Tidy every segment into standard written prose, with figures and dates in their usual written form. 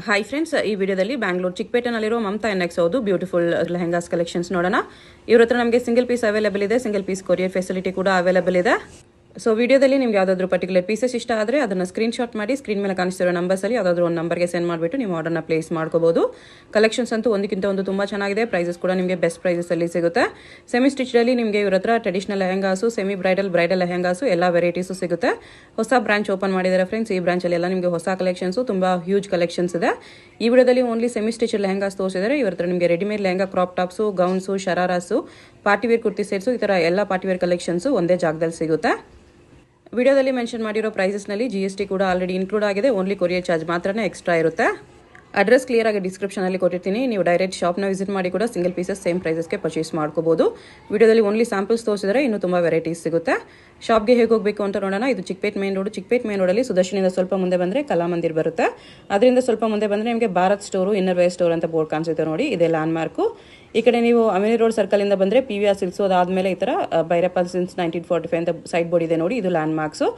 Hi friends, ಈ ವಿಡಿಯೋದಲ್ಲಿ Bangalore ಚಿಕ್ಕಪೇಟೆನಲ್ಲಿರೋ Mamata NX ಹೌದು ಬ್ಯೂಟಿಫುಲ್ ಲೆಹಂಗಾಸ್ ಕಲೆಕ್ಷನ್ಸ್ ನೋಡೋಣ. ಇವ್ರ ಹತ್ರ ನಮಗೆ ಸಿಂಗಲ್ ಪೀಸ್ ಅವೈಲೇಬಲ್ ಇದೆ, ಸಿಂಗಲ್ ಪೀಸ್ ಕೊರಿಯರ್ ಫೆಸಿಲಿಟಿ ಕೂಡ ಅವೈಲೇಬಲ್ ಇದೆ. ಸೊ ವಿಡಿಯೋದಲ್ಲಿ ನಿಮ್ಗೆ ಯಾವುದಾದ್ರೂ ಪರ್ಟಿಕ್ಯುಲರ್ ಪೀಸಸ್ ಇಷ್ಟ ಆದರೆ ಅದನ್ನು ಸ್ಕ್ರೀನ್ಶಾಟ್ ಮಾಡಿ ಸ್ಕ್ರೀನ್ ಮೇಲೆ ಕಾಣಿಸ್ತಿರೋ ನಂಬರ್ಸಲ್ಲಿ ಯಾವುದಾದ್ರೂ ಒಂದು ನಂಬರ್ಗೆ ಸೆಂಡ್ ಮಾಡಿಬಿಟ್ಟು ನೀವು ಆರ್ಡರ್ನ ಪ್ಲೇಸ್ ಮಾಡ್ಕೋಬಹುದು. ಕಲೆಕ್ಷನ್ಸ್ ಅಂತೂ ಒಂದಕ್ಕಿಂತ ಒಂದು ತುಂಬ ಚೆನ್ನಾಗಿದೆ. ಪ್ರೈಸಸ್ ಕೂಡ ನಿಮಗೆ ಬೆಸ್ಟ್ ಪ್ರೈಸಸಲ್ಲಿ ಸಿಗುತ್ತೆ. ಸೆಮಿ ಸ್ಟಿಚ್ಡಲ್ಲಿ ನಿಮಗೆ ಇವ್ರ ಹತ್ರ traditional lehengas, semi bridal lehengas ಎಲ್ಲ ವೆರೈಟೀಸು ಸಿಗುತ್ತೆ. ಹೊಸ ಬ್ರಾಂಚ್ ಓಪನ್ ಮಾಡಿದ್ದಾರೆ ಫ್ರೆಂಡ್ಸ್. ಈ ಬ್ರಾಂಚಲ್ಲಿ ಎಲ್ಲ ನಿಮಗೆ ಹೊಸ ಕಲೆಕ್ಷನ್ಸು, ತುಂಬ ಹ್ಯೂಜ್ ಕಲೆಕ್ಷನ್ಸ್ ಇದೆ. ಈ ವಿಡಿಯೋದಲ್ಲಿ ಓನ್ಲಿ ಸೆಮಿ ಸ್ಟಿಚ್ ಲೆಹಂಗಾಸ್ ತೋರಿಸಿದ್ದಾರೆ. ಇವ್ರ ಹತ್ರ ನಿಮಗೆ readymade lehenga, crop tops, gowns, shararas, party wear kurti sets, ಈ ಥರ ಎಲ್ಲ ಪಾರ್ಟಿವೇರ್ ಕಲೆಕ್ಷನ್ಸು ಒಂದೇ ಜಾಗದಲ್ಲಿ ಸಿಗುತ್ತೆ. ವಿಡಿಯೋದಲ್ಲಿ ಮೆನ್ಷನ್ ಮಾಡಿರೋ ಪ್ರೈಸಸ್ನಲ್ಲಿ GST ಕೂಡ ಆಲ್ರೆಡಿ ಇನ್ಕ್ಲೂಡ್ ಆಗಿದೆ. ಓನ್ಲಿ ಕೊರಿಯರ್ ಚಾರ್ಜ್ ಮಾತ್ರನೇ ಎಕ್ಸ್ಟ್ರಾ ಇರುತ್ತೆ. ಅಡ್ರೆಸ್ ಕ್ಲಿಯರ್ ಆಗಿ ಡಿಸ್ಕ್ರಿಪ್ಷನಲ್ಲಿ ಕೊಟ್ಟಿರ್ತೀನಿ. ನೀವು ಡೈರೆಕ್ಟ್ ಶಾಪ್ನ ವಿಸಿಟ್ ಮಾಡಿ ಕೂಡ ಸಿಂಗಲ್ ಪೀಸಸ್ ಸೇಮ್ ಪ್ರೈಸಸ್ಗೆ ಪರ್ಚೇಸ್ ಮಾಡ್ಕೋಬಹುದು. ವಿಡಿಯೋದಲ್ಲಿ ಓನ್ಲಿ ಸ್ಯಾಂಪಲ್ಸ್ ತೋರಿಸಿದರೆ ಇನ್ನೂ ತುಂಬ ವೆರೈಟೀಸ್ ಸಿಗುತ್ತೆ. ಶಾಪ್ಗೆ ಹೇಗೆ ಹೋಗಬೇಕು ಅಂತ ನೋಡೋಣ. ಇದು Chickpet main road. Chickpet main ರೋಡಲ್ಲಿ ಸುದರ್ಶನಿಂದ ಸ್ವಲ್ಪ ಮುಂದೆ ಬಂದರೆ ಕಲಾಮಂದಿರ್ ಬರುತ್ತೆ. ಅದರಿಂದ ಸ್ವಲ್ಪ ಮುಂದೆ ಬಂದರೆ ನಿಮಗೆ Bharat store, inner wear store ಅಂತ ಬೋರ್ಡ್ ಕಾಣಿಸುತ್ತೆ ನೋಡಿ, ಇದೇ ಲ್ಯಾಂಡ್ ಮಾರ್ಕು. ಈ ಕಡೆ ನೀವು ಅಮಿನಿ ರೋಡ್ ಸರ್ಕಲಿಂದ ಬಂದರೆ PVR ಸಿಲ್ಕ್ಸು, ಅದಾದಮೇಲೆ ಈ ಥರ ಭೈರಪ್ಪ ಸಿನ್ಸ್ 1945 ಅಂತ ಸೈಡ್ ಬೋರ್ಡ್ ಇದೆ ನೋಡಿ, ಇದು ಲ್ಯಾಂಡ್ ಮಾರ್ಕ್ಸು.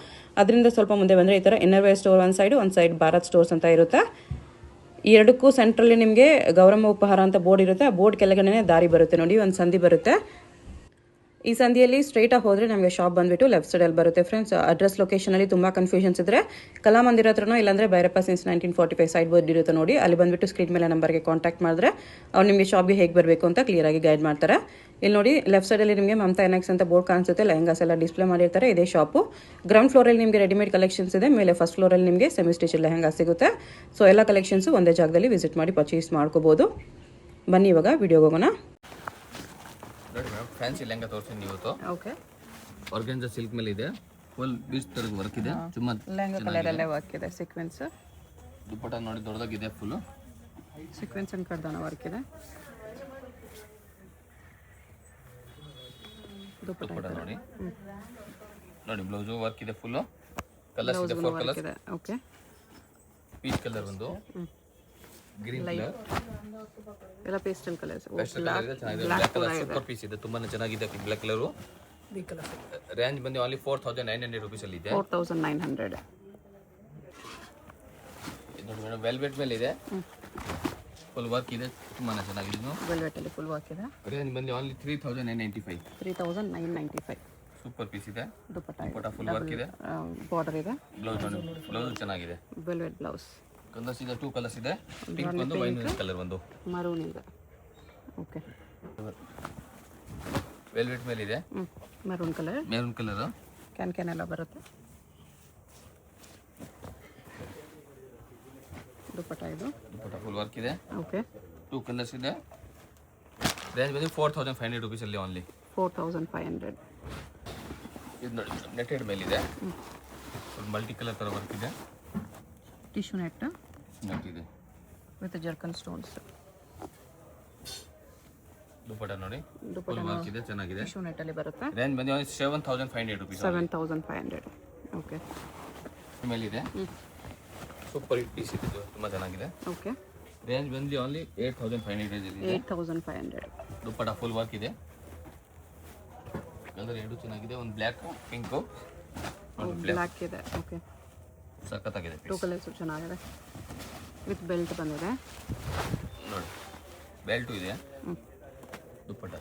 ಅದರಿಂದ ಸ್ವಲ್ಪ ಮುಂದೆ ಬಂದರೆ ಈ ಥರ ಇನ್ನರ್ ವೇರ್ ಸ್ಟೋರ್ ಒಂದು ಸೈಡ್ ಭಾರತ್ ಸ್ಟೋರ್ಸ್ ಅಂತ ಇರುತ್ತೆ. ಈ ಎರಡಕ್ಕೂ ಸೆಂಟ್ರಲ್ಲಿ ನಿಮಗೆ ಗೌರಮ್ಮ ಉಪಹಾರ ಅಂತ ಬೋರ್ಡ್ ಇರುತ್ತೆ. ಆ ಬೋರ್ಡ್ ಕೆಳಗಡೆ ದಾರಿ ಬರುತ್ತೆ ನೋಡಿ, ಒಂದು ಸಂಧಿ ಬರುತ್ತೆ. ಈ ಸಂಧಿಯಲ್ಲಿ ಸ್ಟ್ರೈಟಾಗಿ ಹೋದರೆ ನಮಗೆ ಶಾಪ್ ಬಂದುಬಿಟ್ಟು ಲೆಫ್ಟ್ ಸೈಡಲ್ಲಿ ಬರುತ್ತೆ ಫ್ರೆಂಡ್ಸ್. ಅಡ್ರೆಸ್ ಲೊಕೇಶನಲ್ಲಿ ತುಂಬ ಕನ್ಫ್ಯೂಷನ್ಸ್ ಇದ್ದರೆ ಕಲಾಮಂದಿರ ಹತ್ರನೋ ಇಲ್ಲಾಂದರೆ ಭೈರಪ್ಪ ಸಿನ್ಸ್ 1945 ಸೈಡ್ ಬೋರ್ಡ್ ಇರುತ್ತೆ ನೋಡಿ, ಅಲ್ಲಿ ಬಂದುಬಿಟ್ಟು ಸ್ಕ್ರೀನ್ ಮೇಲೆ ನಂಬರ್ಗೆ ಕಾಂಟ್ಯಾಕ್ಟ್ ಮಾಡಿದ್ರೆ ಅವ್ರು ನಿಮಗೆ ಶಾಪ್ಗೆ ಹೇಗೆ ಬರಬೇಕು ಅಂತ ಕ್ಲಿಯರಾಗಿ ಗೈಡ್ ಮಾಡ್ತಾರೆ. ಇಲ್ಲಿ ನೋಡಿ ಲೆಫ್ಟ್ ಸೈಡಲ್ಲಿ ನಿಮಗೆ ಮಮತಾ ಎನ್ಎಕ್ಸ್ ಅಂತ ಬೋರ್ಡ್ ಕಾಣಿಸುತ್ತೆ. ಲೆಹಂಗಾಸ್ ಎಲ್ಲ ಡಿಸ್ಪ್ಲೇ ಮಾಡಿರ್ತಾರೆ. ಇದೇ ಶಾಪು. ಗ್ರೌಂಡ್ ಫ್ಲೋರಲ್ಲಿ ನಿಮಗೆ ರೆಡಿಮೇಡ್ ಕಲೆಕ್ಷನ್ಸ್ ಇದೆ. ಮೇಲೆ ಫಸ್ಟ್ ಫ್ಲೋರಲ್ಲಿ ನಿಮಗೆ ಸೆಮಿ ಸ್ಟಿಚ್ ಲೆಹಂಗಾ ಸಿಗುತ್ತೆ. ಸೊ ಎಲ್ಲ ಕಲೆಕ್ಷನ್ಸು ಒಂದೇ ಜಾಗದಲ್ಲಿ ವಿಸಿಟ್ ಮಾಡಿ ಪರ್ಚೇಸ್ ಮಾಡ್ಕೋಬೋದು. ಬನ್ನಿ ಇವಾಗ ವಿಡಿಯೋಗೆ ಹೋಗೋಣ. ನೋಡಿ ಮೇಡಮ್, ಫ್ಯಾನ್ಸಿ ಲೆಹಂಗಾ ತೋರಿಸ್ತೀನಿ ಇವತ್ತು. ಓಕೆ, ಆರ್ಗನ್ಜಾ ಸಿಲ್ಕ್ ಮೇಲೆ ಇದೆ. ಫುಲ್ ಬೀಚ್ ತರ ವರ್ಕ್ ಇದೆ. ತುಂಬಾ ಲೆಹಂಗಾ ಕಲರಲ್ಲೇ ವರ್ಕ್ ಇದೆ. ಸೀಕ್ವೆನ್ಸ್ ದುಪ್ಪಟ್ಟ ನೋಡಿ ದೊಡ್ಡದಾಗಿದೆ. ಫುಲ್ ಸೀಕ್ವೆನ್ಸ್ ಅಂಡ್ ಕರ್ದಾನ ವರ್ಕ್ ಇದೆ. ದುಪ್ಪಟ್ಟ ನೋಡಿ ನೋಡಿ ಬ್ಲೌಸು ವರ್ಕ್ ಇದೆ. ಫುಲ್ ಕಲರ್ಸ್ ಇದೆ, 4 ಕಲರ್ಸ್ ಇದೆ. ಓಕೆ, ಪೀಚ್ ಕಲರ್ ಒಂದು, ಗ್ರೀನ್ ಕಲರ್, ಎಲ್ಲ ಪೇಸ್ಟಲ್ ಕಲರ್ಸ್. ಪೇಸ್ಟಲ್ ಕಲರ್ ಇದೆ, ಚೆನ್ನಾಗಿದೆ. ಬ್ಲಾಕ್ ಕಲರ್ ಸೂಪರ್ ಪೀಸ್ ಇದೆ, ತುಂಬಾನೇ ಚೆನ್ನಾಗಿದೆ. ಬ್ಲಾಕ್ ಕಲರ್ ರೇಂಜ್ ಬಂದು ಓನ್ಲಿ 4900 ರೂಪೀಸ್ ಅಲ್ಲಿ ಇದೆ. 4900. ಇದು ನೋಡಿ ಮೇಡಮ್, ವೆಲ್ವೆಟ್ ಮೇಲೆ ಇದೆ. ಫುಲ್ ವರ್ಕ್ ಇದೆ, ತುಂಬಾನೇ ಚೆನ್ನಾಗಿದೆ. ಇದು ವೆಲ್ವೆಟ್ ಅಲ್ಲಿ ಫುಲ್ ವರ್ಕ್ ಇದೆ. ರೇಂಜ್ ಬಂದು ಓನ್ಲಿ 3995. 3995. ಸೂಪರ್ ಪೀಸ್ ಇದೆ. ದುಪ್ಪಟ್ಟ ಫುಲ್ ವರ್ಕ್ ಇದೆ, ಬಾರ್ಡರ್ ಇದೆ. ಬ್ಲೌಸ್ ನೋಡಿ, ಬ್ಲೌಸ್ ಚೆನ್ನಾಗಿದೆ. Velvet blouse. ಕಲರ್ಸ್ ಇದೆ, 2 ಕಲರ್ಸ್ ಇದೆ. ಪಿಂಕ್ ಒಂದು, ವೈನ್ ಕಲರ್ ಒಂದು, ಮರೂನ್ ಇದೆ. ಓಕೆ, ವೆಲ್ವೆಟ್ ಮೇಲೆ ಇದೆ. Maroon colour, maroon colour, can ಎಲ್ಲ ಬರುತ್ತೆ. ದುಪ್ಪಟ್ಟ ಇದು, ದುಪ್ಪಟ್ಟ ಫುಲ್ ವರ್ಕ್ ಇದೆ. ಓಕೆ, 2 ಕಲರ್ಸ್ ಇದೆ. ರೇಂಜ್ ಬಂದು 4500 ರೂಪೀಸ್ ಅಲ್ಲಿ ಓನ್ಲಿ. 4500. ಇದು ನೋಡಿ ನೆಟೆಡ್ ಮೇಲೆ ಇದೆ. ಫುಲ್ ಮಲ್ಟಿ ಕಲರ್ ತರ ವರ್ಕ್ ಇದೆ. ಟಿಶ್ಯೂ ನೆಟ್ ಇದೆ ವಿತ್ ಜರ್ಕನ್ ಸ್ಟೋನ್ಸ್. ದುಪ್ಪಟ್ಟ ನೋಡಿ ಫುಲ್ ವರ್ಕ್ ಇದೆ, ಚೆನ್ನಾಗಿದೆ. ಟಿಶ್ಯೂ ನೆಟ್ ಅಲ್ಲಿ ಬರುತ್ತೆ. ರೇಂಜ್ ಬಂದು 7500 ರೂಪೀಸ್. 7500. ಓಕೆ, ಮೇಲೆ ಇದೆ. ಸೂಪರ್ ಹಿಟ್ ಪೀಸ್ ಇದೆ, ತುಂಬಾ ಚೆನ್ನಾಗಿದೆ. ಓಕೆ, ರೇಂಜ್ ಬಂದು ಓನ್ಲಿ 8500 ಇದೆ. 8500. ದುಪ್ಪಟ್ಟ ಫುಲ್ ವರ್ಕ್ ಇದೆ. ಕಲರ್ ಎರಡು ಚೆನ್ನಾಗಿದೆ, ಒಂದು ಬ್ಲ್ಯಾಕ್, ಪಿಂಕ್, ಬ್ಲ್ಯಾಕ್ ಇದೆ. ಓಕೆ, ಸಖತ್ತಾಗಿದೆ. 2 ಕಲರ್ಸ್ ಚೆನ್ನಾಗಿದೆ. ವಿತ್ ಬೆಲ್ಟ್ ಬಂದಿದೆ ನೋಡಿ, ಬೆಲ್ಟು ಇದೆ. ದುಪ್ಪಟ್ಟ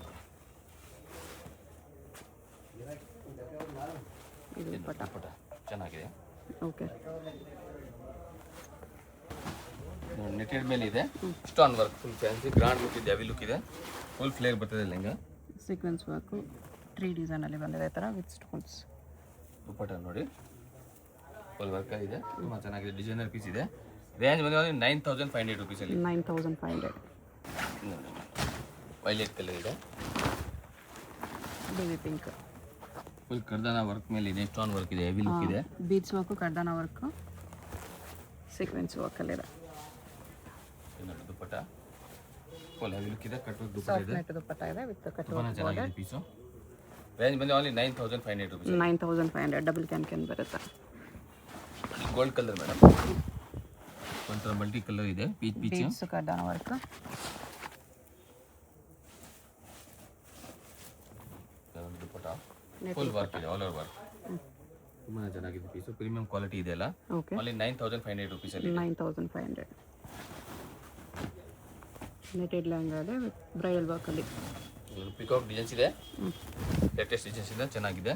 ಇದು ದುಪ್ಪಟ್ಟ ಚೆನ್ನಾಗಿದೆ. ಓಕೆ, ನೆಟೆಡ್ ಮೇಲೆ ಇದೆ. Stone work, full fancy grand look ಇದೆ, ಹೆವಿ ಲುಕ್ ಇದೆ. ಫುಲ್ ಫ್ಲೇರ್ ಬರ್ತದೆ ಲೆಹಂಗಾ. ಸೀಕ್ವೆನ್ಸ್ ವರ್ಕು 3 ಡಿಸೈನ್ ಅಲ್ಲಿ ಬಂದಿದೆ, ಈ ಥರ ವಿತ್ ಸ್ಟೋನ್ಸ್. ದುಪ್ಪಟ್ಟ ನೋಡಿ ಫುಲ್ ವರ್ಕ್ ಇದೆ, ತುಂಬಾ ಚೆನ್ನಾಗಿದೆ. ಡಿಸೈನರ್ ಪೀಸ್ ಇದೆ. ರೇಂಜ್ ಬಂದು 9500 ರೂಪೀಸ್ ಅಲ್ಲಿ. 9500. ವೈಲೆಟ್ ಕಲರ್ ಇದೆ. Baby pink. ಫುಲ್ ಕರ್ದಾನ ವರ್ಕ್ ಮೇಲೆ ಇದೆ, ಸ್ಟೋನ್ ವರ್ಕ್ ಇದೆ, ಹೆವಿ ಲುಕ್ ಇದೆ. ಬೀಡ್ಸ್ ವರ್ಕು, ಕರ್ದಾನ ವರ್ಕು, ಸೀಕ್ವೆನ್ಸ್ ವರ್ಕಲ್ಲಿದೆ. ನೋಡಿ ದುಪ್ಪಟ್ಟ ಫುಲ್ ಹೆವಿ ಲುಕ್ ಇದೆ. ಕಟ್ ವರ್ಕ್ ದುಪ್ಪಟ್ಟ ಸಾಫ್ಟ್ ಇದೆ, ನೆಟ್ ದುಪ್ಪಟ್ಟ ಇದೆ ವಿತ್ ಕಟ್ ತುಂಬಾ ಚೆನ್ನಾಗಿದೆ ಪೀಸು. ರೇಂಜ್ ಬಂದು ಓನ್ಲಿ 9500 ರೂಪೀಸ್. 9500. ಡಬಲ್ ಕ್ಯಾನ್ ಬರುತ್ತೆ. ಗೋಲ್ಡ್ ಕಲರ್ ಮೇಡಮ್, ಒಂಥರ ಮಲ್ಟಿ ಕಲರ್ ಇದೆ. ಪೀಚ್ ಕರ್ದಾನ ವರ್ಕ್. ದುಪ್ಪಟ್ಟ ಫುಲ್ ವರ್ಕ್ ಇದೆ, ಆಲ್ ಓವರ್ ವರ್ಕ್. ತುಂಬಾ ಚೆನ್ನಾಗಿದೆ ಪೀಸು. ಪ್ರೀಮಿಯಂ ಕ್ವಾಲಿಟಿ ಇದೆ ಅಲ್ಲ. ಓನ್ಲಿ 9500 ರೂಪೀಸ್ ಅಲ್ಲಿ. 9500. ನೆಟೆಡ್ ಲೆಹಂಗಾ ಇದೆ ಬ್ರೈಡಲ್ ವರ್ಕಲ್ಲಿ. ಪಿಕಾಕ್ ಡಿಸೈನ್ಸ್ ಇದೆ, ಲೇಟೆಸ್ಟ್ ಡಿಸೈನ್ಸ್ ಇದೆ, ಚೆನ್ನಾಗಿದೆ.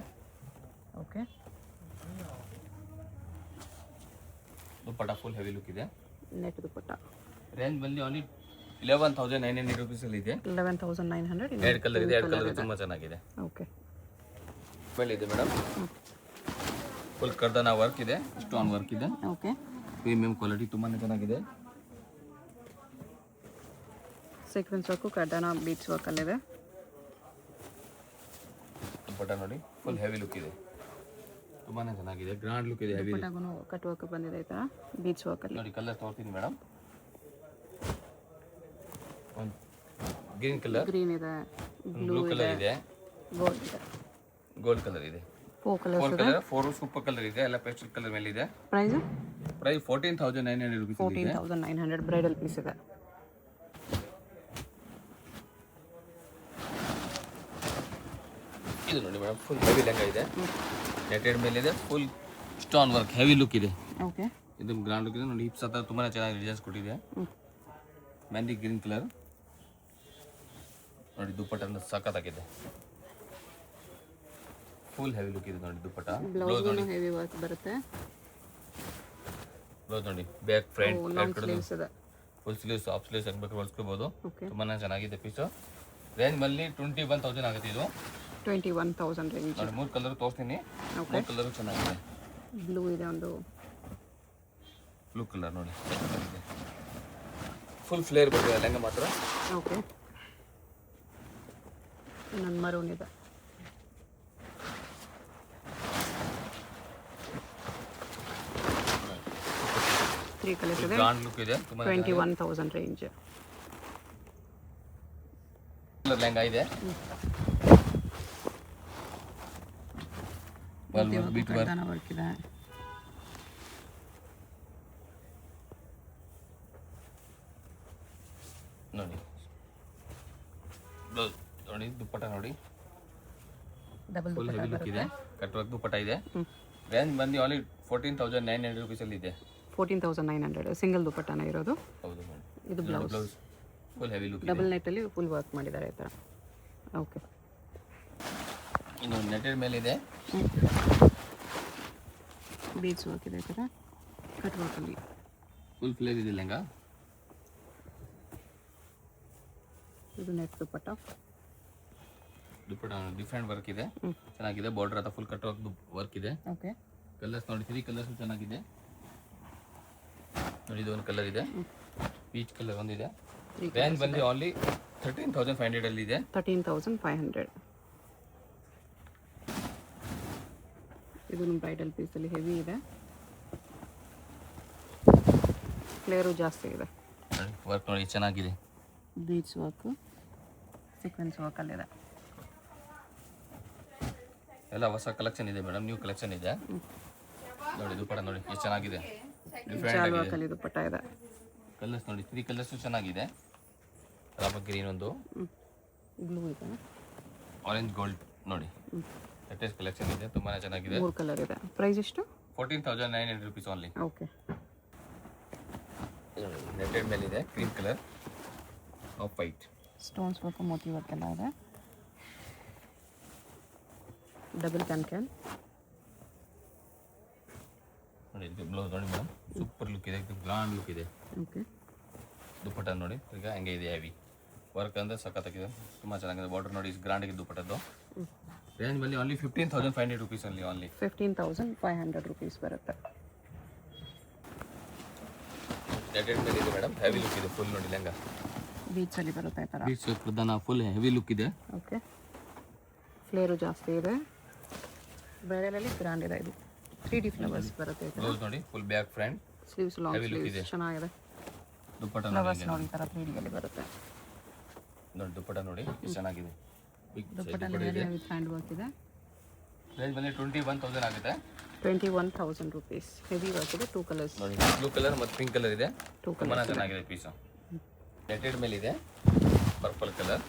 ಓಕೆ, ದುಪ್ಪಟ್ಟ ಫುಲ್ ಹೆವಿ ಲುಕ್ ಇದೆ. ನೆಟ್ ದುಪ್ಪಟ್ಟ ರೇಂಜ್ ಬಂದು ಓನ್ಲಿ 11,900 rupees ಇದೆ. 11,900. ಎರಡು ಕಲರ್ ಇದೆ, ಎರಡು ಕಲರ್ ತುಂಬ ಚೆನ್ನಾಗಿದೆ. ಓಕೆ, ಮೇಲೆ ಇದೆ ಮೇಡಮ್, ಫುಲ್ ಕರ್ದನ ವರ್ಕ್ ಇದೆ, ಸ್ಟೋನ್ ವರ್ಕ್ ಇದೆ. ಓಕೆ, ಪ್ರೀಮಿಯಂ ಕ್ವಾಲಿಟಿ ತುಂಬಾ ಚೆನ್ನಾಗಿದೆ. ಸೀಕ್ವೆನ್ಸ್ ವರ್ಕು ಕರ್ದಾನ ಬೀಟ್ಸ್ ವರ್ಕಲ್ಲಿದೆ. ದುಪ್ಪಟ್ಟ ನೋಡಿ ಫುಲ್ ಹೆವಿ ಲುಕ್ ಇದೆ, ತುಂಬಾ ಚೆನ್ನಾಗಿದೆ, ಗ್ರ್ಯಾಂಡ್ ಲುಕ್ ಇದೆ. ಹೆವಿ ದುಪ್ಪಟ್ಟಗೂ ಕಟ್ ವರ್ಕ್ ಬಂದಿದೆ ಈ ಥರ ಬೀಟ್ಸ್ ವರ್ಕಲ್ಲಿ. ನೋಡಿ ಕಲರ್ ತೋರ್ತೀನಿ ಮೇಡಮ್. ಒಂದು ಗ್ರೀನ್ ಕಲರ್, ಗ್ರೀನ್ ಇದೆ, ಬ್ಲೂ ಕಲರ್ ಇದೆ, ಗೋಲ್ಡ್ ಇದೆ, ಗೋಲ್ಡ್ ಕಲರ್ ಇದೆ, 4 ಕಲರ್ಸ್ ಫೋರ್ ಇದೆ. ಕಲರ್, 4 ಸೂಪರ್ ಕಲರ್ ಇದೆ, ಎಲ್ಲ ಪೇಸ್ಟಲ್ ಕಲರ್ ಮೇಲೆ ಇದೆ. ಪ್ರೈಸ್ ಪ್ರೈಸ್ 14,900 rupees ಇದೆ. 14,900 ಬ್ರೈಡಲ್ ಪೀಸ್ ಇದೆ. ಇದು ನೋಡಿ ಮೇಡಮ್, ಫುಲ್ ಹೆವಿ ಲೆಹಂಗಾ ಇದೆ, ನೆಟೆಡ್ ಮೇಲೆ ಇದೆ, full stone work heavy look ಇದೆ. ಓಕೆ, ಇದು ಗ್ರ್ಯಾಂಡ್ ಲುಕ್ ಇದೆ ನೋಡಿ. ಹಿಪ್ಸ್ ಹತ್ರ ತುಂಬಾ ಚೆನ್ನಾಗಿ ಡಿಸೈನ್ಸ್ ಕೊಟ್ಟಿದೆ. ಮೆಹಂದಿ ಗ್ರೀನ್ ಕಲರ್ ನೋಡಿ, ದುಪ್ಪಟ್ಟ ಸಖತ್ತಾಗಿದೆ, ಫುಲ್ ಹೆವಿ ಲುಕ್ ಇದೆ ನೋಡಿ. ದುಪ್ಪಟ್ಟ ಬ್ಲೌಸ್ ನೋಡಿ, ಹೆವಿ ವರ್ಕ್ ಬರುತ್ತೆ. ಬ್ಲೌಸ್ ನೋಡಿ, ಬ್ಯಾಕ್ ಫ್ರಂಟ್ ಲಾಂಗ್ ಸ್ಲೀವ್ಸ್ ಇದೆ. ಫುಲ್ ಸ್ಲೀವ್ಸ್, ಆಫ್ ಸ್ಲೀವ್ಸ್ ಹಾಕ್ಬೇಕು, ಹೊಲ್ಸ್ಕೋಬಹುದು. ಓಕೆ, ತುಂಬಾ ಚೆನ್ನಾಗಿದೆ ಪೀಸು. ರೇಂಜ್ ಬಂದು 21,000 ಆಗುತ್ತೆ. ಇದು 21,000 ರೇಂಜ್. ನೋಡಿ, 3 ಕಲರ್ ತೋರಿಸ್ತೀನಿ. ಓಕೆ, 3 ಕಲರ್ ಚೆನ್ನಾಗಿದೆ. ಬ್ಲೂ ಇದೆ, ಒಂದು ಬ್ಲೂ ಕಲರ್ ನೋಡಿ, ಫುಲ್ ಫ್ಲೇರ್ ಬರ್ತದೆ ಲೆಹಂಗಾ ಮಾತ್ರ. ಓಕೆ, ಇನ್ನೊಂದು ಮರೂನ್ ಇದೆ. ತ್ರೀ ಕಲರ್ಸ್ ಇದೆ. ಗ್ರ್ಯಾಂಡ್ ಲುಕ್ ಇದೆ, ತುಂಬಾ 21,000 ರೇಂಜ್. ಕಲರ್ ಲೆಹಂಗಾ ಇದೆ. ಬೀಟ್ ವರ್ಕ್ ವರ್ಕ್ ಇದೆ. ನೋಡಿ, ಬ್ಲೌಸ್ ನೋಡಿ, ದುಪ್ಪಟ್ಟ ನೋಡಿ, ಡಬಲ್ ಫುಲ್ ಹೆವಿ ಲುಕ್ ಇದೆ, ಕಟ್ ವರ್ಕ್ ದುಪ್ಪಟ್ಟ ಇದೆ. ರೇಂಜ್ ಬಂದು ಓನ್ಲಿ 14,900 rupees ಅಲ್ಲಿ ಇದೆ. 14,900 ಸಿಂಗಲ್ ದುಪ್ಪಟ್ಟನ ಇರೋದು. ಹೌದು ಮೇಡಮ್. ಇದು blouse full heavy look double ನೆಟ್ಟಲ್ಲಿ ಫುಲ್ ವರ್ಕ್ ಮಾಡಿದ್ದಾರೆ ಈ ಥರ. ಓಕೆ, ಇನ್ನು ನೆಟೆಡ್ ಮೇಲೆ ಇದೆ, ಬೀಡ್ಸ್ ವರ್ಕ್ ಇದೆ ಈ ಥರ ಕಟ್ ವರ್ಕಲ್ಲಿ. ಫುಲ್ ಫ್ಲೇರ್ ಇದೆ ಲೆಹಂಗಾ. ಇದು ನೆಟ್ ದುಪ್ಪಟ್ಟ. ದುಪ್ಪಟ್ಟ ಡಿಫ್ರೆಂಟ್ ವರ್ಕ್ ಇದೆ, ಚೆನ್ನಾಗಿದೆ. ಬಾರ್ಡರ್ ಹತ್ರ ಫುಲ್ ಕಟ್ ವರ್ಕ್ ಇದೆ. ಓಕೆ, ಕಲರ್ಸ್ ನೋಡಿ, 3 ಕಲರ್ಸ್ ಚೆನ್ನಾಗಿದೆ ನೋಡಿ. ಇದು ಒಂದು ಕಲರ್ ಇದೆ, ಪೀಚ್ ಕಲರ್ ಒಂದಿದೆ. ರೇಂಜ್ ಬಂದು ಓನ್ಲಿ 13,500 ಅಲ್ಲಿ ಇದೆ. 13,500. ಇದು ಬ್ರೈಡಲ್ ಪೀಸಲ್ಲಿ ಹೆವಿ ಇದೆ, ಫ್ಲೇರು ಜಾಸ್ತಿ ಇದೆ. ವರ್ಕ್ ನೋಡಿ ಚೆನ್ನಾಗಿದೆ, ಬೀಡ್ಸ್ ವರ್ಕು ಸೀಕ್ವೆನ್ಸ್ ವರ್ಕಲ್ಲಿದೆ. ಎಲ್ಲ ಹೊಸ ಕಲೆಕ್ಷನ್ ಇದೆ ಮೇಡಮ್, ನ್ಯೂ ಕಲೆಕ್ಷನ್ ಇದೆ ನೋಡಿ. ದುಪ್ಪಟ್ಟ ನೋಡಿ ಎಷ್ಟು ಚೆನ್ನಾಗಿದೆ, ಡಿಫ್ರೆಂಟ್ ಜಾಲ್ ಆಗಿದೆ. ವರ್ಕಲ್ಲಿ ದುಪ್ಪಟ್ಟ ಇದೆ. ಕಲರ್ಸ್ ನೋಡಿ, 3 ಕಲರ್ಸ್ ಚೆನ್ನಾಗಿದೆ. ರಾಮ ಗ್ರೀನ್ ಒಂದು, ಬ್ಲೂ ಇದೆ, ಆರೆಂಜ್ ಗೋಲ್ಡ್ ನೋಡಿ, ಲೇಟೆಸ್ಟ್ ಕಲೆಕ್ಷನ್ ಇದೆ, ತುಂಬಾ ಚೆನ್ನಾಗಿದೆ. 3 ಕಲರ್ ಇದೆ. ಪ್ರೈಸ್ ಎಷ್ಟು? 14,900 rupees ಓನ್ಲಿ. ಓಕೆ, ನೆಟೆಡ್ ಮೇಲೆ ಇದೆ, cream colour, of white, stones work Moti work ಎಲ್ಲ ಇದೆ. ಡಬಲ್ ಕ್ಯಾನ್ ನೋಡಿ. ಇದು ಬ್ಲೌಸ್ ನೋಡಿ ಮೇಡಮ್, ಸೂಪರ್ ಲುಕ್ ಇದೆ, ಗ್ರ್ಯಾಂಡ್ ಲುಕ್ ಇದೆ. ಓಕೆ, ದುಪ್ಪಟ್ಟ ನೋಡಿ ಈಗ ಹಂಗೆ ಇದೆ, ಹೆವಿ ವರ್ಕ್ ಅಂದರೆ ಸಖತ್ತಾಗಿದೆ, ತುಂಬ ಚೆನ್ನಾಗಿದೆ. ಬಾರ್ಡರ್ ನೋಡಿ, ಗ್ರ್ಯಾಂಡ್ ಆಗಿದೆ ದುಪ್ಪಟ್ಟದ್ದು. ರೇಂಜ್ ಬಂದು ಓನ್ಲಿ 15,500 rupees ಅಲ್ಲಿ. ಓನ್ಲಿ 15,500 rupees ಬರುತ್ತೆ. ನೆಟೆಡ್ ಮೇಲೆ ಇದೆ ಮೇಡಮ್, ಹೆವಿ ಲುಕ್ ಇದೆ, ಫುಲ್ ನೋಡಿ ಲೆಹಂಗಾ ಬೀಚಲ್ಲಿ ಬರುತ್ತೆ ಈ ಥರ. ಬೀಚ್ ಪ್ರಧಾನ ಫುಲ್ ಹೆವಿ ಲುಕ್ ಇದೆ. ಓಕೆ, ಫ್ಲೇರು ಜಾಸ್ತಿ ಇದೆ, ಬ್ರೈಡಲಲ್ಲಿ ಗ್ರ್ಯಾಂಡ್ ಇದೆ. ಇದು 3D ಫ್ಲವರ್ಸ್ ಬರುತ್ತೆ. ಬ್ಲೌಸ್ ನೋಡಿ, full back front, sleeves long heavy look ಇದೆ. ಸ್ಲೀವ್ಸ್ ಚೆನ್ನಾಗಿದೆ. ದುಪ್ಪಟ್ಟ ಫ್ಲವರ್ಸ್ ನೋಡಿ, ನೋಡಿ ಈ ಥರ 3Dಯಲ್ಲಿ ಬರುತ್ತೆ. ನೋಡಿ ದುಪ್ಪಟ್ಟ ನೋಡಿ ಎಷ್ಟು ಚೆನ್ನಾಗಿದೆ. ದುಪ್ಪಟ್ಟಲ್ಲಿ ವಿತ್ ಹ್ಯಾಂಡ್ ವರ್ಕ್ ಇದೆ. ರೇಂಜ್ ಬಂದು 21,000 ಆಗುತ್ತೆ. 21,000 rupees. ಹೆವಿ ವರ್ಕ್ ಇದೆ. 2 ಕಲರ್ಸ್ ನೋಡಿ, ಬ್ಲೂ ಕಲರ್ ಮತ್ತು ಪಿಂಕ್ ಕಲರ್ ಇದೆ, 2 ತುಂಬಾ ಕಲರ್ಸ್ ಚೆನ್ನಾಗಿದೆ ಪೀಸು. ನೆಟೆಡ್ ಮೇಲೆ ಇದೆ, purple colour,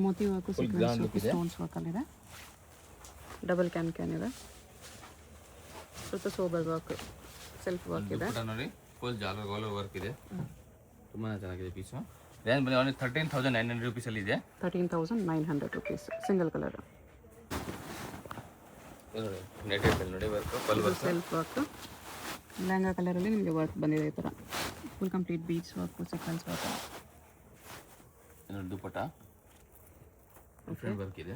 Moti work Full grand look ಇದೆ. ಸ್ಟೋನ್ಸ್ ವರ್ಕಲ್ಲಿದೆ. ಡಬಲ್ ಕ್ಯಾನ್ ಇದೆ. ಸ್ವಲ್ಪ ಸೋಬರ್ ವರ್ಕ್, ಸೆಲ್ಫ್ ವರ್ಕ್ ಇದೆ. ದುಪ್ಪಟ್ಟ ನೋಡಿ, ಫುಲ್ ಜಾಲರ್ ಗಾಲರ್ ವರ್ಕ್ ಇದೆ. ತುಂಬಾ ಚೆನ್ನಾಗಿದೆ ಪೀಸು. ರೇಂಜ್ ಬಂದು ಓನ್ಲಿ 13,900 ರುಪೀಸಲ್ಲಿ ಇದೆ. 13,900 ರುಪೀಸ್ ಸಿಂಗಲ್ ಕಲರ್. ಇದು ನೋಡಿ ನೆಟೆಡ್ ಮೇಲೆ ನೋಡಿ work full work self work. Lehenga ಕಲರಲ್ಲಿ ನಿಮಗೆ ವರ್ಕ್ ಬಂದಿದೆ ಈ ಥರ full complete beads work sequence work. ಇದು ದುಪ್ಪಟ್ಟ ಡಿಫ್ರೆಂಟ್ ವರ್ಕ್ ಇದೆ.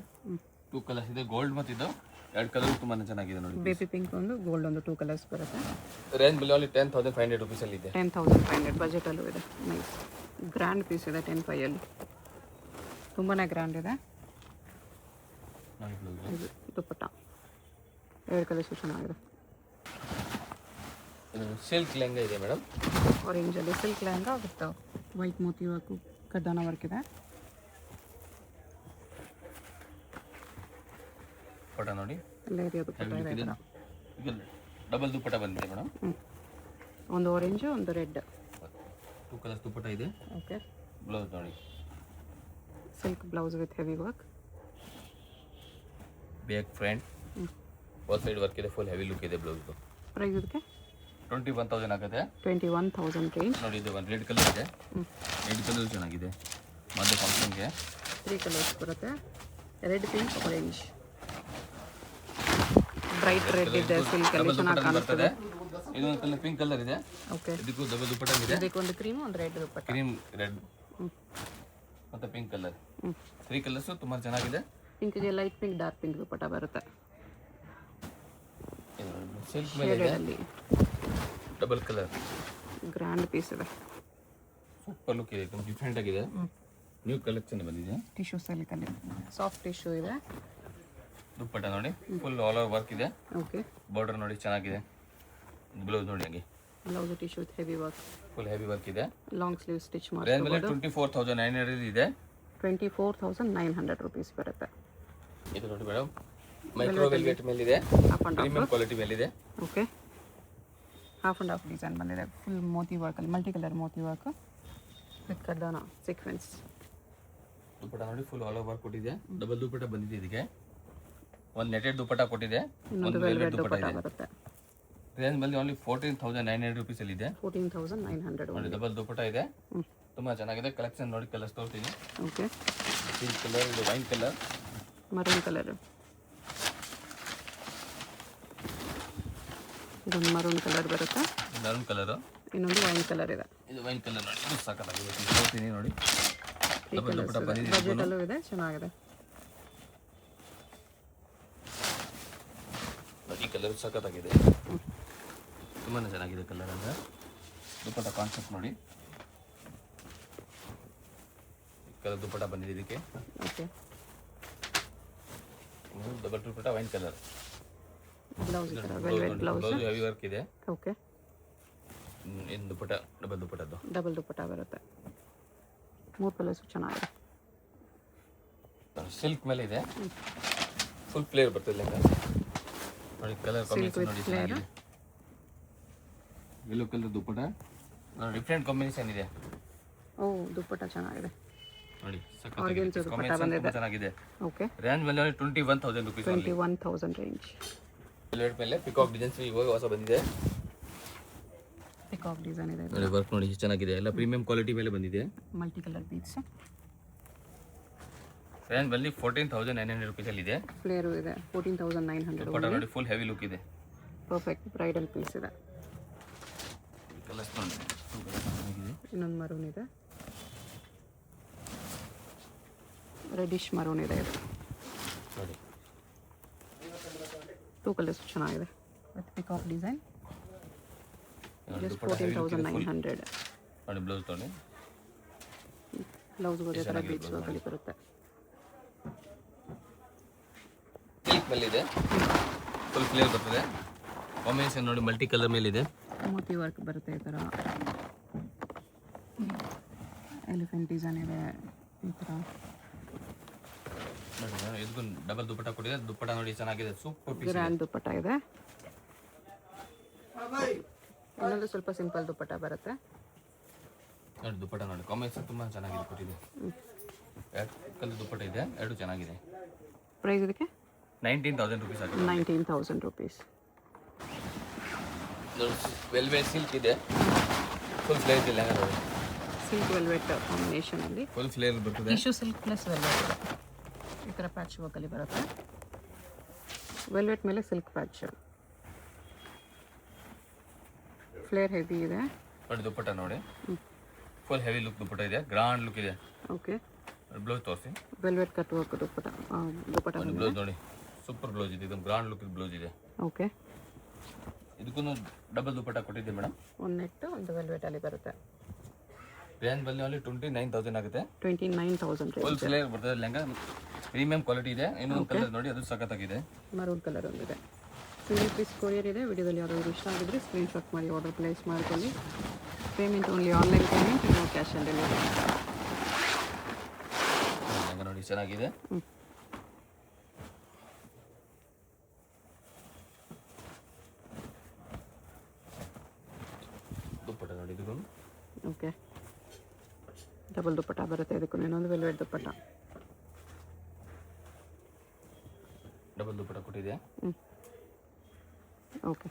2 ಕಲರ್ಸ್ ಇದೆ, ಗೋಲ್ಡ್ ಮತ್ತು ಇದು 2 ಕಲರ್ ತುಂಬಾ ಚೆನ್ನಾಗಿದೆ ನೋಡಿ. ಬೇಬಿ ಪಿಂಕ್ ಒಂದು ಗೋಲ್ಡ್ ಒಂದು 2 ಕಲರ್ಸ್ ಬರುತ್ತೆ. ರೇಂಜ್ ಬಂದು ಓನ್ಲಿ 10,500 ರುಪೀಸಲ್ಲಿ ಇದೆ. 10,500 ಬಜೆಟಲ್ಲೂ ಇದೆ. ನೈಸ್ ಗ್ರ್ಯಾಂಡ್ ಪೀಸ್ ಇದೆ 10,500 ತುಂಬಾ ಗ್ರ್ಯಾಂಡ್ ಇದೆ. ನೋಡಿ ಇದು ದುಪ್ಪಟ್ಟ 2 ಕಲರ್ಸ್ ಚೆನ್ನಾಗಿದೆ. ಇದು ಸಿಲ್ಕ್ ಲೆಹಂಗಾ ಇದೆ ಮೇಡಮ್. ಆರೆಂಜಲ್ಲಿ ಸಿಲ್ಕ್ ಲೆಹಂಗಾ ವಿತ್ ವೈಟ್ ಮೋತಿ ವರ್ಕು ಕಡ್ಡಾನ ವರ್ಕ್ ಇದೆ. ದುಪ್ಪಟ್ಟ ನೋಡಿ ಲೇರಿಯ ದುಪ್ಪಟ್ಟ ಇದೆ ಈ ಥರ. ಈಗ ಡಬಲ್ ದುಪ್ಪಟ್ಟ ಬಂದಿದೆ ಮೇಡಮ್. ಒಂದು ಆರೆಂಜ್ ಒಂದು ರೆಡ್ 2 ಕಲರ್ಸ್ ದುಪ್ಪಟ್ಟ ಇದೆ. ಓಕೆ ಬ್ಲೌಸ್ ನೋಡಿ silk blouse with heavy work. Back front both side work ಇದೆ, ಫುಲ್ ಹೆವಿ ಲುಕ್ ಇದೆ ಬ್ಲೌಸ್ದು. ಪ್ರೈಸ್ ಇದಕ್ಕೆ 21,000 ಆಗುತ್ತೆ. 21,000 ರೇಂಜ್. ನೋಡಿ ಇದು ಒಂದು ರೆಡ್ ಕಲರ್ ಇದೆ. ರೆಡ್ ಕಲರ್ ಚೆನ್ನಾಗಿದೆ ಮದುವೆ ಫಂಕ್ಷನ್ಗೆ. 3 ಕಲರ್ಸ್ ಬರುತ್ತೆ, red pink orange bright red ಇದೆ. ಸಿಲ್ಕ್ ಅಲ್ಲಿ ಚೆನ್ನಾಗಿ ಕಾಣಿಸ್ತದೆ. ಇದು ಒಂದು ಕಲರ್ ಪಿಂಕ್ ಕಲರ್ ಇದೆ. ಓಕೆ ಇದಕ್ಕೂ ಡಬಲ್ ದುಪ್ಪಟ್ಟ ಇದೆ. ಇದಕ್ಕೆ ಒಂದು ಕ್ರೀಮ್ ಒಂದು ರೆಡ್ ದುಪ್ಪಟ್ಟ. ಕ್ರೀಮ್ ರೆಡ್ ಮತ್ತೆ ಪಿಂಕ್ ಕಲರ್ 3 ಕಲರ್ಸ್ ತುಂಬಾ ಚೆನ್ನಾಗಿದೆ. ಪಿಂಕ್ಗೆ ಲೈಟ್ ಪಿಂಕ್ ಡಾರ್ಕ್ ಪಿಂಕ್ ದುಪ್ಪಟ್ಟ ಬರುತ್ತೆ. ಸಿಲ್ಕ್ ಮೇಲೆ ಇದೆ, ಅಲ್ಲಿ ಡಬಲ್ ಕಲರ್ ಗ್ರ್ಯಾಂಡ್ ಪೀಸ್ ಇದೆ. ಸೂಪರ್ ಲುಕ್ ಇದೆ, ಡಿಫ್ರೆಂಟ್ ಆಗಿದೆ. ನ್ಯೂ ಕಲೆಕ್ಷನ್ ಬಂದಿದೆ. ಟಿಶ್ಯೂ ಸಿಲ್ಕ್ ಅಲ್ಲಿ ಸಾಫ್ಟ್ ಟಿಶ್ಯೂ ಇದೆ. ದುಪ್ಪಟ್ಟ ನೋಡಿ ಫುಲ್ ಆಲ್ ಓವರ್ ವರ್ಕ್ ಇದೆ. ಓಕೆ ಬಾರ್ಡರ್ ನೋಡಿ ಚೆನ್ನಾಗಿದೆ. ಬ್ಲೌಸ್ ನೋಡಿ ಹಂಗೆ blouse tissue with heavy work, full heavy work ಇದೆ. ಲಾಂಗ್ ಸ್ಲೀವ್ ಸ್ಟಿಚ್ ರೇಂಜ್ ಮೇಲೆ ಮಾಡ್ಬೋದು. 24,900 ಇದೆ. 24,900 ರುಪೀಸ್ ಬರುತ್ತೆ. ಇದು ನೋಡಿ ಮೇಡಮ್ ಮೈಕ್ರೋ ವೆಲ್ವೆಟ್ ಮೇಲೆ ಇದೆ, ಅಪ್ ಅಂಡ್ ಪ್ರೀಮಿಯಂ ಕ್ವಾಲಿಟಿ ಮೇಲೆ ಇದೆ. Okay half and half design ಬಂದಿದೆ. ಫುಲ್ ಮೋತಿ ವರ್ಕಲ್ಲಿ ಮಲ್ಟಿ ಕಲರ್ ಮೋತಿ ವರ್ಕ್ ವಿತ್ ಕಡ್ಡಾನ ಸೀಕ್ವೆನ್ಸ್. ದುಪ್ಪಟ್ಟ ನೋಡಿ ಫುಲ್ ಆಲ್ ಓವರ್ ವರ್ಕ್ ಕೊಟ್ಟಿದೆ. ಡಬಲ್ ದುಪ್ಪಟ್ಟ ಬಂದಿದೆ. ಇದಕ್ಕೆ ಒಂದು ನೆಟೆಡ್ ದುಪ್ಪಟ್ಟ ಕೊಟ್ಟಿದೆ, ಇನ್ನೊಂದು ಒಂದು ವೆಲ್ವೆಟ್ ದುಪ್ಪಟ್ಟ ದುಪ್ಪಟ್ಟ ಇದೆ. ಬರುತ್ತೆ. ರೇಂಜ್ ಮೇಲೆ ಓನ್ಲಿ 14,900 ರುಪೀಸಲ್ಲಿ ಇದೆ. 14,900 ನೋಡಿ ಡಬಲ್ ದುಪ್ಪಟ್ಟ ಇದೆ, ತುಂಬಾ ಚೆನ್ನಾಗಿದೆ. ಕಲೆಕ್ಷನ್ ನೋಡಿ ಕಲರ್ಸ್ ತೋರಿಸ್ತೀನಿ. ಓಕೆ ಪಿಂಕ್ ಕಲರ್, ಇದು ವೈನ್ ಕಲರ್, ಮರೂನ್ ಕಲರ್, ಇದೊಂದು ಮರೂನ್ ಕಲರ್ ಬರುತ್ತೆ. ಮರೂನ್ ಕಲರ್, ಇನ್ನೊಂದು ವೈನ್ ಕಲರ್ ಇದೆ. ಇದು ವೈನ್ ಕಲರ್ ನೋಡಿ, ಇದು ಸಾಕಾಗಿದೆ. ತೋರಿಸ್ತೀನಿ ನೋಡಿ. ಡಬಲ್ ದುಪ್ಪಟ್ಟ ಬಂದಿದೆ, ಬಜೆಟಲ್ಲೂ ಇದೆ, ಚೆನ್ನಾಗಿದೆ. ಈ ಕಲರ್ ಸಖತ್ತಾಗಿದೆ, ತುಂಬಾ ಚೆನ್ನಾಗಿದೆ ಕಲರ್. ಅಂದರೆ ದುಪ್ಪಟ್ಟ ಕಾನ್ಸೆಪ್ಟ್ ನೋಡಿ, ಕಲರ್ ದುಪ್ಪಟ್ಟ ಬಂದಿದೆ ಇದಕ್ಕೆ. ಓಕೆ ಡಬಲ್ ದುಪ್ಪಟ್ಟ ವೈನ್ ಕಲರ್. ಬ್ಲೌಸ್ ಈ ಥರ ವೆಲ್ವೆಟ್ ಬ್ಲೌಸ್, ಹೆವಿ ವರ್ಕ್ ಇದೆ. ಓಕೆ ಇನ್ನು ದುಪ್ಪಟ್ಟ ಡಬಲ್ ದುಪ್ಪಟ್ಟದ್ದು, ಡಬಲ್ ದುಪ್ಪಟ್ಟ ಬರುತ್ತೆ. 3 ಕಲರ್ಸ್ ಚೆನ್ನಾಗಿದೆ. ಸಿಲ್ಕ್ ಮೇಲೆ ಇದೆ, ಫುಲ್ ಫ್ಲೇರ್ ಬರ್ತದೆ ಲೆಕ್ಕ ನೋಡಿ. ಕಲರ್ ಕಾಂಬಿನೇಷನ್ ನೋಡಿ ಚೆನ್ನಾಗಿದೆ. ಯೆಲ್ಲೋ ಕಲರ್ ದುಪ್ಪಟ್ಟ ಡಿಫ್ರೆಂಟ್ ಕಾಂಬಿನೇಷನ್ ಇದೆ. ಓ ದುಪ್ಪಟ್ಟ ಚೆನ್ನಾಗಿದೆ ನೋಡಿ, ಆರ್ಗೆನ್ಸ್ ದುಪ್ಪಟ್ಟ ಬಂದಿದೆ. ಚೆನ್ನಾಗಿದೆ. ಓಕೆ ರೇಂಜ್ ಮೇಲೆ 21,000 ರುಪೀಸ್. 21,000 ರೇಂಜ್. ವೆಲ್ವೆಟ್ ಮೇಲೆ ಪಿಕಾಕ್ ಡಿಸೈನ್ಸ್ ಇವಾಗ ಹೊಸ ಬಂದಿದೆ. ಪಿಕಾಕ್ ಡಿಸೈನ್ ಇದೆ, ನೋಡಿ ವರ್ಕ್ ನೋಡಿ ಚೆನ್ನಾಗಿದೆ, ಎಲ್ಲ ಪ್ರೀಮಿಯಂ ಕ್ವಾಲಿಟಿ ಮೇಲೆ ಬಂದಿದೆ. Multi colour beads. ರೇಂಜ್ ಬಂದು 14,900 ರುಪೀಸಲ್ಲಿ ಇದೆ. ಫ್ಲೇರು ಇದೆ 14,900. ದುಪ್ಪಟ್ಟ ನೋಡಿ ಫುಲ್ ಹೆವಿ ಲುಕ್ ಇದೆ. ಪರ್ಫೆಕ್ಟ್ ಬ್ರೈಡಲ್ ಪೀಸ್ ಇದೆ. ಕಲರ್ಸ್ ನೋಡಿ ಇನ್ನೊಂದು ಮರೂನ್ ಇದೆ, ರೆಡಿಶ್ ಮರೂನ್ ಇದೆ. ಇದು ನೋಡಿ 2 ಕಲರ್ಸ್ ಚೆನ್ನಾಗಿದೆ with peacock design. Just dupatta heavy look ಇದೆ full. 14,900. ನೋಡಿ ಬ್ಲೌಸ್ ನೋಡಿ, ಬ್ಲೌಸ್ ಅದೇ ಥರ ಬೀಡ್ಸ್ ವರ್ಕಲ್ಲಿ ಬರುತ್ತೆ. ಸಿಲ್ಕ್ ಮೇಲೆ ಇದೆ, ಫುಲ್ ಫ್ಲೇರ್ ಬರ್ತದೆ. ಕಾಂಬಿನೇಷನ್ ನೋಡಿ ಮಲ್ಟಿ ಕಲರ್ ಮೇಲೆ ಇದೆ. ಮೋತಿ ವರ್ಕ್ ಬರುತ್ತೆ ಈ ಥರ. ಎಲಿಫೆಂಟ್ ಡಿಸೈನ್ ಇದೆ ಈ ಥರ. ನೋಡಿ ಇದಕ್ಕೂ ಡಬಲ್ ದುಪ್ಪಟ್ಟ ಕೊಟ್ಟಿದೆ. ದುಪ್ಪಟ್ಟ ನೋಡಿ ಚೆನ್ನಾಗಿದೆ, ಸೂಪರ್ ಪೀಸ್. ಗ್ರ್ಯಾಂಡ್ ದುಪ್ಪಟ್ಟ ಇದೆ. ಇನ್ನೊಂದು ಸ್ವಲ್ಪ ಸಿಂಪಲ್ ದುಪ್ಪಟ್ಟ ಬರುತ್ತೆ. ನೋಡಿ ದುಪ್ಪಟ್ಟ ನೋಡಿ ಕಾಂಬಿನೇಷನ್ ತುಂಬಾ ಚೆನ್ನಾಗಿದೆ ಕೊಟ್ಟಿದೆ. 2 ಕಲರ್ ದುಪ್ಪಟ್ಟ ಇದೆ, 2 ಚೆನ್ನಾಗಿದೆ. ಪ್ರೈಸ್ ಇದಕ್ಕೆ 19,000 ರುಪೀಸ್ ಆಗಿದೆ. 19,000 ರುಪೀಸ್. ನೋಡಿ ವೆಲ್ವೆಟ್ ಸಿಲ್ಕ್ ಇದೆ, ಫುಲ್ ಫ್ಲೇರ್ ಇದೆ ಲೆಹಂಗಾ ನೋಡಿ. ಸಿಲ್ಕ್ ವೆಲ್ವೆಟ್ ಕಾಂಬಿನೇಷನಲ್ಲಿ ಫುಲ್ ಫ್ಲೇರ್ ಬರ್ತದೆ. ಟಿಶ್ಯೂ ಸಿಲ್ಕ್ ಪ್ಲಸ್ ವೆಲ್ವೆಟ್ ಈ ಥರ ಪ್ಯಾಚ್ ವರ್ಕಲ್ಲಿ ಬರುತ್ತೆ. ವೆಲ್ವೆಟ್ ಮೇಲೆ ಸಿಲ್ಕ್ ಪ್ಯಾಚ್, ಫ್ಲೇರ್ ಹೆವಿ ಇದೆ ನೋಡಿ. ದುಪ್ಪಟ್ಟ ನೋಡಿ, ಫುಲ್ ಹೆವಿ ಲುಕ್ ದುಪ್ಪಟ್ಟ ಇದೆ, ಗ್ರಾಂಡ್ ಲುಕ್ ಇದೆ. ಓಕೆ, ಬ್ಲೌಸ್ ತೋರಿಸಿ. ವೆಲ್ವೆಟ್ ಕಟ್ ವರ್ಕ್ ದುಪ್ಪಟ್ಟ ಬ್ಲೌಸ್ ನೋಡಿ, ಸೂಪರ್ ಬ್ಲೌಸ್ ಇದೆ, ಇದು ಗ್ರಾಂಡ್ ಲುಕ್ ಬ್ಲೌಸ್ ಇದೆ. ಓಕೆ, ಇದಕ್ಕೂ ಡಬಲ್ ದುಪ್ಪಟ್ಟ ಕೊಟ್ಟಿದ್ದೆ ಮೇಡಮ್. ಒಂದು ನೆಟ್ಟು ಒಂದು ವೆಲ್ವೆಟಲ್ಲಿ ಬರುತ್ತೆ. ರೇಂಜ್ ಬಲ್ಲಿ ಓನ್ಲಿ 29,000 ಆಗುತ್ತೆ. 29,000 ಫುಲ್ ಫ್ಲೇರ್ ಬರ್ತದೆ ಲೆಹಂಗಾ, ಪ್ರೀಮಿಯಂ ಕ್ವಾಲಿಟಿ ಇದೆ. ಇನ್ನೊಂದು ಕಲರ್ ನೋಡಿ, ಅದು ಸಖತ್ತಾಗಿದೆ, ಮರೂನ್ ಕಲರ್ ಒಂದಿದೆ. ಸಿಂಗಲ್ ಪೀಸ್ ಕೊರಿಯರ್ ಇದೆ. ವಿಡಿಯೋದಲ್ಲಿ ಯಾವ್ದಾದ್ರು ಇಷ್ಟ ಆಗಿದ್ರೆ ಸ್ಕ್ರೀನ್ಶಾಟ್ ಮಾಡಿ ಆರ್ಡರ್ ಪ್ಲೇಸ್ ಮಾಡ್ಕೊಳ್ಳಿ. Payment only online payment, no cash on delivery. Lehenga ನೋಡಿ ಚೆನ್ನಾಗಿದೆ. ದುಪ್ಪಟ್ಟ ನೋಡಿ, ಇದಕ್ಕೂ ಓಕೆ, ಡಬಲ್ ದುಪ್ಪಟ್ಟ ಬರುತ್ತೆ. ಇದಕ್ಕೂ ಇನ್ನೊಂದು ವೆಲ್ವೆಟ್ ದುಪ್ಪಟ್ಟ, ಡಬಲ್ ದುಪ್ಪಟ್ಟ ಕೊಟ್ಟಿದೆ. ಓಕೆ.